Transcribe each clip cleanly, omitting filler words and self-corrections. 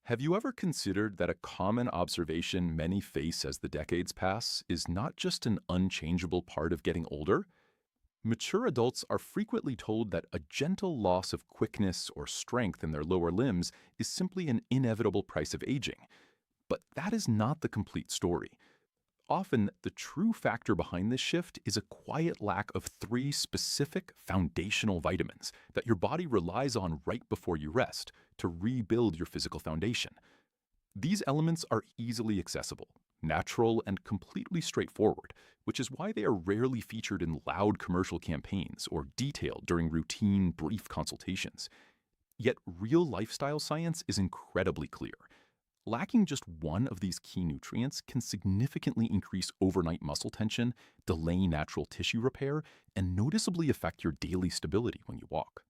Have you ever considered that a common observation many face as the decades pass is not just an unchangeable part of getting older? Mature adults are frequently told that a gentle loss of quickness or strength in their lower limbs is simply an inevitable price of aging. But that is not the complete story. Often, the true factor behind this shift is a quiet lack of three specific foundational vitamins that your body relies on right before you rest to rebuild your physical foundation. These elements are easily accessible, natural, and completely straightforward, which is why they are rarely featured in loud commercial campaigns or detailed during routine, brief consultations. Yet, real lifestyle science is incredibly clear. Lacking just one of these key nutrients can significantly increase overnight muscle tension, delay natural tissue repair, and noticeably affect your daily stability when you walk.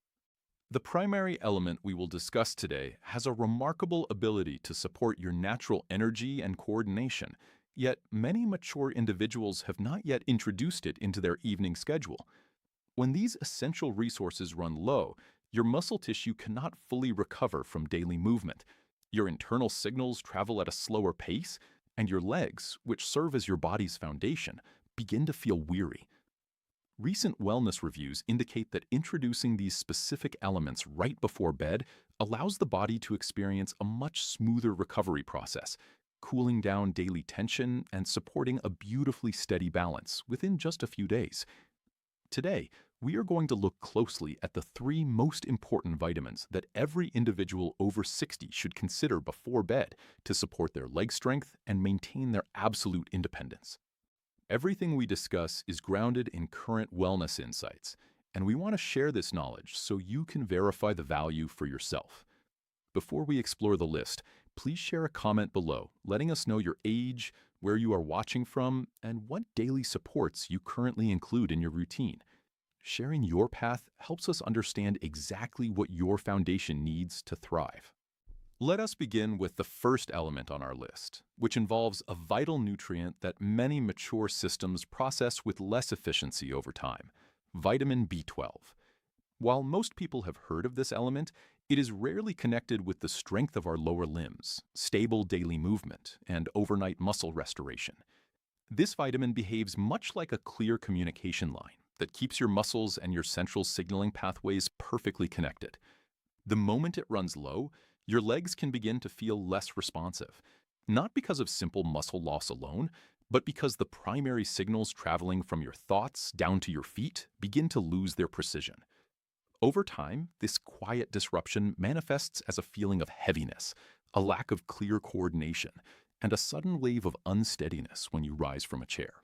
The primary element we will discuss today has a remarkable ability to support your natural energy and coordination, yet many mature individuals have not yet introduced it into their evening schedule. When these essential resources run low, your muscle tissue cannot fully recover from daily movement. Your internal signals travel at a slower pace, and your legs, which serve as your body's foundation, begin to feel weary. Recent wellness reviews indicate that introducing these specific elements right before bed allows the body to experience a much smoother recovery process, cooling down daily tension and supporting a beautifully steady balance within just a few days. Today, we are going to look closely at the three most important vitamins that every individual over 60 should consider before bed to support their leg strength and maintain their absolute independence. Everything we discuss is grounded in current wellness insights, and we want to share this knowledge so you can verify the value for yourself. Before we explore the list, please share a comment below letting us know your age, where you are watching from, and what daily supports you currently include in your routine. Sharing your path helps us understand exactly what your foundation needs to thrive. Let us begin with the first element on our list, which involves a vital nutrient that many mature systems process with less efficiency over time: vitamin B12. While most people have heard of this element, it is rarely connected with the strength of our lower limbs, stable daily movement, and overnight muscle restoration. This vitamin behaves much like a clear communication line that keeps your muscles and your central signaling pathways perfectly connected. The moment it runs low, your legs can begin to feel less responsive, not because of simple muscle loss alone, but because the primary signals traveling from your thoughts down to your feet begin to lose their precision. Over time, this quiet disruption manifests as a feeling of heaviness, a lack of clear coordination, and a sudden wave of unsteadiness when you rise from a chair.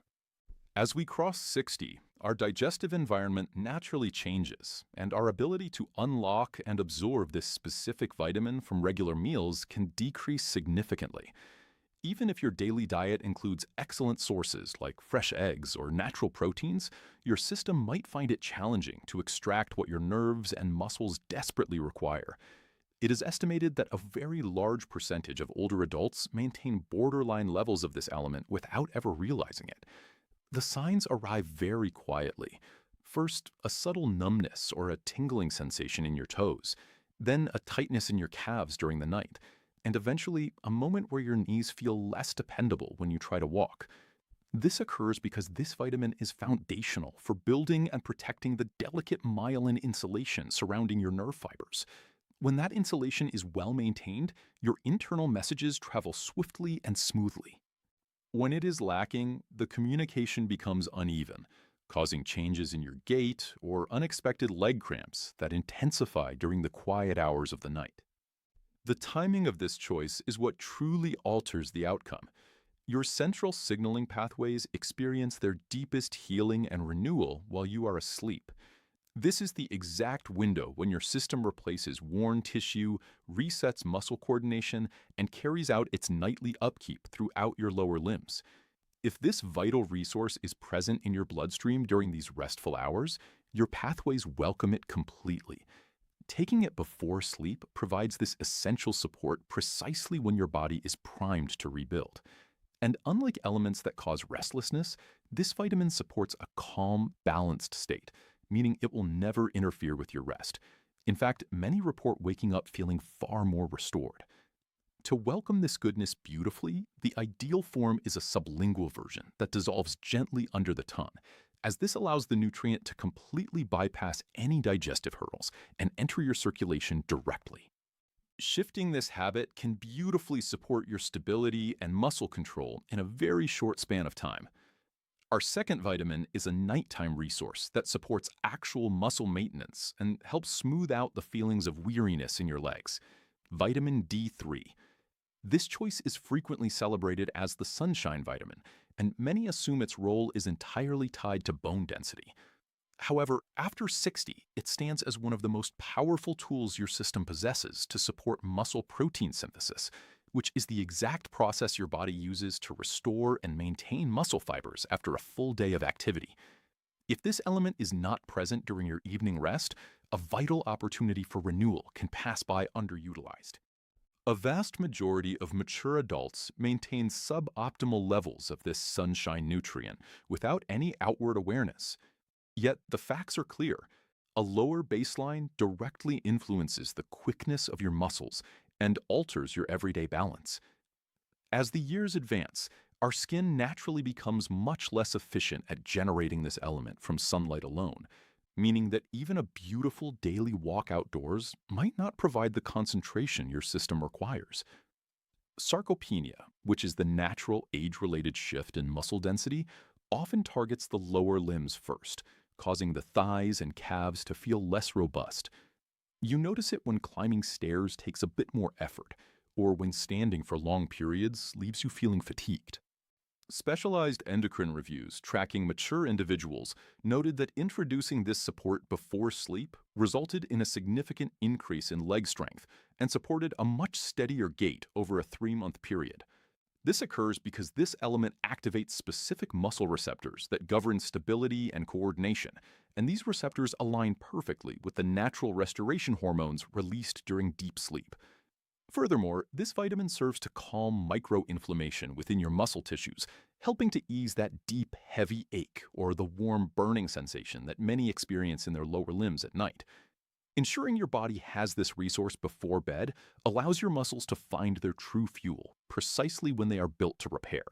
As we cross 60, our digestive environment naturally changes, and our ability to unlock and absorb this specific vitamin from regular meals can decrease significantly. Even if your daily diet includes excellent sources like fresh eggs or natural proteins, your system might find it challenging to extract what your nerves and muscles desperately require. It is estimated that a very large percentage of older adults maintain borderline levels of this element without ever realizing it. The signs arrive very quietly. First, a subtle numbness or a tingling sensation in your toes, then a tightness in your calves during the night, and eventually a moment where your knees feel less dependable when you try to walk. This occurs because this vitamin is foundational for building and protecting the delicate myelin insulation surrounding your nerve fibers. When that insulation is well maintained, your internal messages travel swiftly and smoothly. When it is lacking, the communication becomes uneven, causing changes in your gait or unexpected leg cramps that intensify during the quiet hours of the night. The timing of this choice is what truly alters the outcome. Your central signaling pathways experience their deepest healing and renewal while you are asleep. This is the exact window when your system replaces worn tissue, resets muscle coordination, and carries out its nightly upkeep throughout your lower limbs. If this vital resource is present in your bloodstream during these restful hours, your pathways welcome it completely. Taking it before sleep provides this essential support precisely when your body is primed to rebuild. And unlike elements that cause restlessness, this vitamin supports a calm, balanced state, meaning it will never interfere with your rest. In fact, many report waking up feeling far more restored. To welcome this goodness beautifully, the ideal form is a sublingual version that dissolves gently under the tongue, as this allows the nutrient to completely bypass any digestive hurdles and enter your circulation directly. Shifting this habit can beautifully support your stability and muscle control in a very short span of time. Our second vitamin is a nighttime resource that supports actual muscle maintenance and helps smooth out the feelings of weariness in your legs. Vitamin D3. This choice is frequently celebrated as the sunshine vitamin, and many assume its role is entirely tied to bone density. However, after 60, it stands as one of the most powerful tools your system possesses to support muscle protein synthesis, which is the exact process your body uses to restore and maintain muscle fibers after a full day of activity. If this element is not present during your evening rest, a vital opportunity for renewal can pass by underutilized. A vast majority of mature adults maintain suboptimal levels of this sunshine nutrient without any outward awareness. Yet the facts are clear. A lower baseline directly influences the quickness of your muscles and alters your everyday balance. As the years advance, our skin naturally becomes much less efficient at generating this element from sunlight alone, meaning that even a beautiful daily walk outdoors might not provide the concentration your system requires. Sarcopenia, which is the natural age-related shift in muscle density, often targets the lower limbs first, causing the thighs and calves to feel less robust. You notice it when climbing stairs takes a bit more effort, or when standing for long periods leaves you feeling fatigued. Specialized endocrine reviews tracking mature individuals noted that introducing this support before sleep resulted in a significant increase in leg strength and supported a much steadier gait over a 3-month period. This occurs because this element activates specific muscle receptors that govern stability and coordination, and these receptors align perfectly with the natural restoration hormones released during deep sleep. Furthermore, this vitamin serves to calm microinflammation within your muscle tissues, helping to ease that deep, heavy ache or the warm, burning sensation that many experience in their lower limbs at night. Ensuring your body has this resource before bed allows your muscles to find their true fuel precisely when they are built to repair.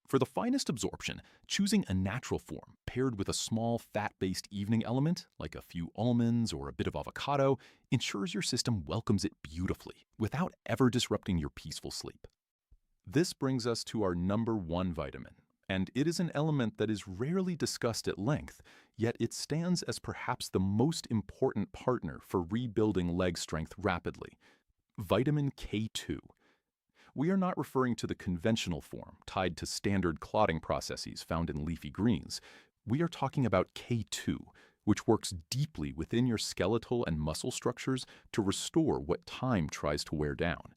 For the finest absorption, choosing a natural form paired with a small fat-based evening element, like a few almonds or a bit of avocado, ensures your system welcomes it beautifully without ever disrupting your peaceful sleep. This brings us to our number one vitamin, and it is an element that is rarely discussed at length, yet it stands as perhaps the most important partner for rebuilding leg strength rapidly: vitamin K2. We are not referring to the conventional form tied to standard clotting processes found in leafy greens. We are talking about K2, which works deeply within your skeletal and muscle structures to restore what time tries to wear down.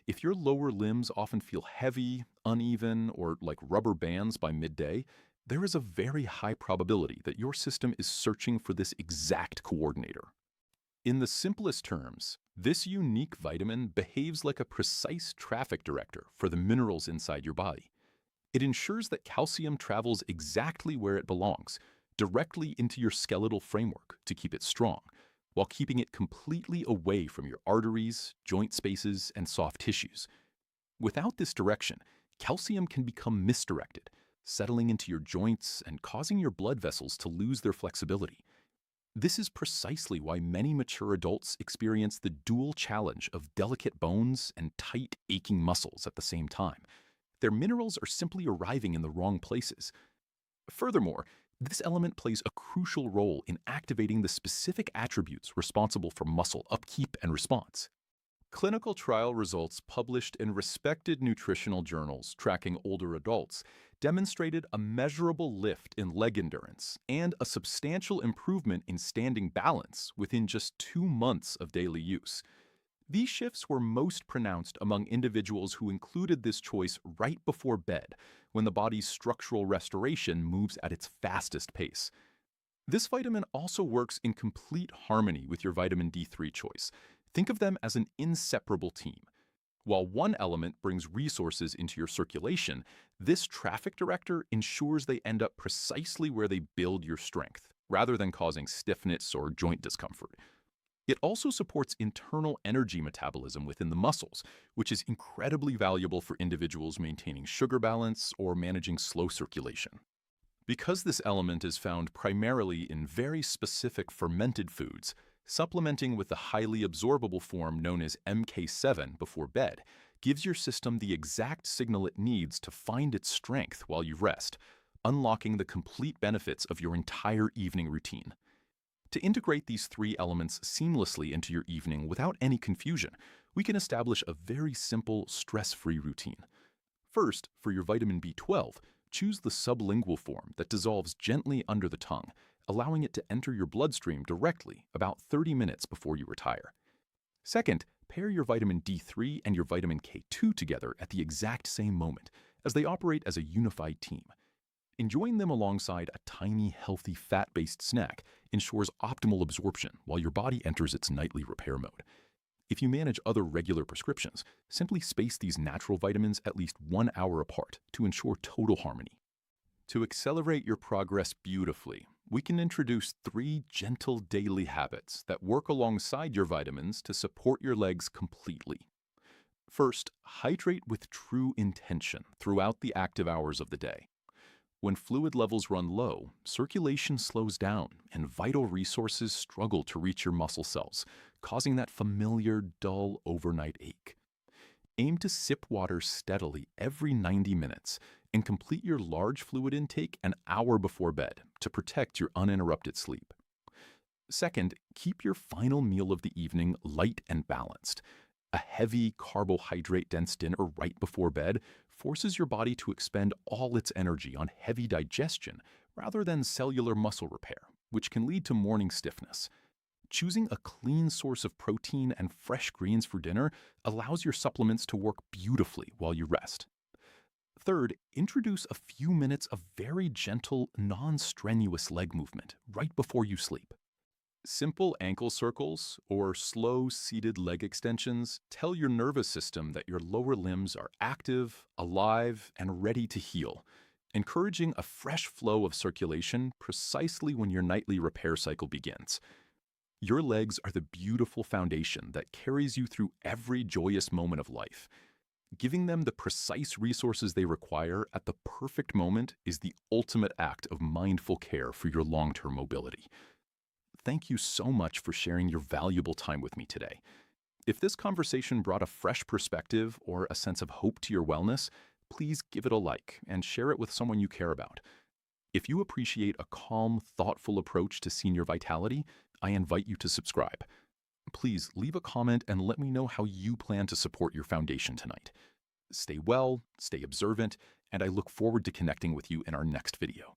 If your lower limbs often feel heavy, uneven, or like rubber bands by midday, there is a very high probability that your system is searching for this exact coordinator. In the simplest terms, this unique vitamin behaves like a precise traffic director for the minerals inside your body. It ensures that calcium travels exactly where it belongs, directly into your skeletal framework to keep it strong, while keeping it completely away from your arteries, joint spaces, and soft tissues. Without this direction, calcium can become misdirected, settling into your joints and causing your blood vessels to lose their flexibility. This is precisely why many mature adults experience the dual challenge of delicate bones and tight, aching muscles at the same time. Their minerals are simply arriving in the wrong places. Furthermore, this element plays a crucial role in activating the specific attributes responsible for muscle upkeep and response. Clinical trial results published in respected nutritional journals tracking older adults demonstrated a measurable lift in leg endurance and a substantial improvement in standing balance within just 2 months of daily use. These shifts were most pronounced among individuals who included this choice right before bed, when the body's structural restoration moves at its fastest pace. This vitamin also works in complete harmony with your vitamin D3 choice. Think of them as an inseparable team. While one element brings resources into your circulation, this traffic director ensures they end up precisely where they build your strength, rather than causing stiffness or joint discomfort. It also supports internal energy metabolism within the muscles, which is incredibly valuable for individuals maintaining sugar balance or managing slow circulation. Because this element is found primarily in very specific fermented foods, supplementing with the highly absorbable form known as MK7 before bed gives your system the exact signal it needs to find its strength while you rest, unlocking the complete benefits of your entire evening routine. To integrate these three elements seamlessly into your evening without any confusion, we can establish a very simple, stress-free routine. First, for your vitamin B12, choose the sublingual form that dissolves gently under the tongue, allowing it to enter your bloodstream directly about 30 minutes before you retire. Second, pair your vitamin D3 and your vitamin K2 together at the exact same moment, as they operate as a unified team. Enjoying them alongside a tiny, healthy, fat-based snack ensures optimal absorption while your body enters its nightly repair mode. If you manage other regular prescriptions, simply space these natural vitamins at least 1 hour apart to ensure total harmony. To accelerate your progress beautifully, we can introduce 3 gentle daily habits that work alongside your vitamins to support your legs completely. First, hydrate with true intention throughout the active hours of the day. When fluid levels run low, circulation slows down and vital resources struggle to reach your muscle cells, causing that familiar, dull overnight ache. Aim to sip water steadily every 90 minutes and complete your large fluid intake an hour before bed to protect your uninterrupted sleep. Second, keep your final meal of the evening light and balanced. A heavy, carbohydrate-dense dinner right before bed forces your body to expend all its energy on heavy digestion rather than cellular muscle repair, which can lead to morning stiffness. Choosing a clean source of protein and fresh greens for dinner allows your supplements to work beautifully while you rest. Third, introduce a few minutes of very gentle, non-strenuous leg movement right before you sleep. Simple ankle circles or slow seated leg extensions tell your nervous system that your lower limbs are active, alive, and ready to heal, encouraging a fresh flow of circulation precisely when your nightly repair cycle begins. Your legs are the beautiful foundation that carries you through every joyous moment of life. Giving them the precise resources they require at the perfect moment is the ultimate act of mindful care for your long-term mobility. Thank you so much for sharing your valuable time with me today. If this conversation brought a fresh perspective or a sense of hope to your wellness, please give it a like and share it with someone you care about. If you appreciate a calm, thoughtful approach to senior vitality, I invite you to subscribe. Please leave a comment and let me know how you plan to support your foundation tonight. Stay well, stay observant, and I look forward to connecting with you in our next video.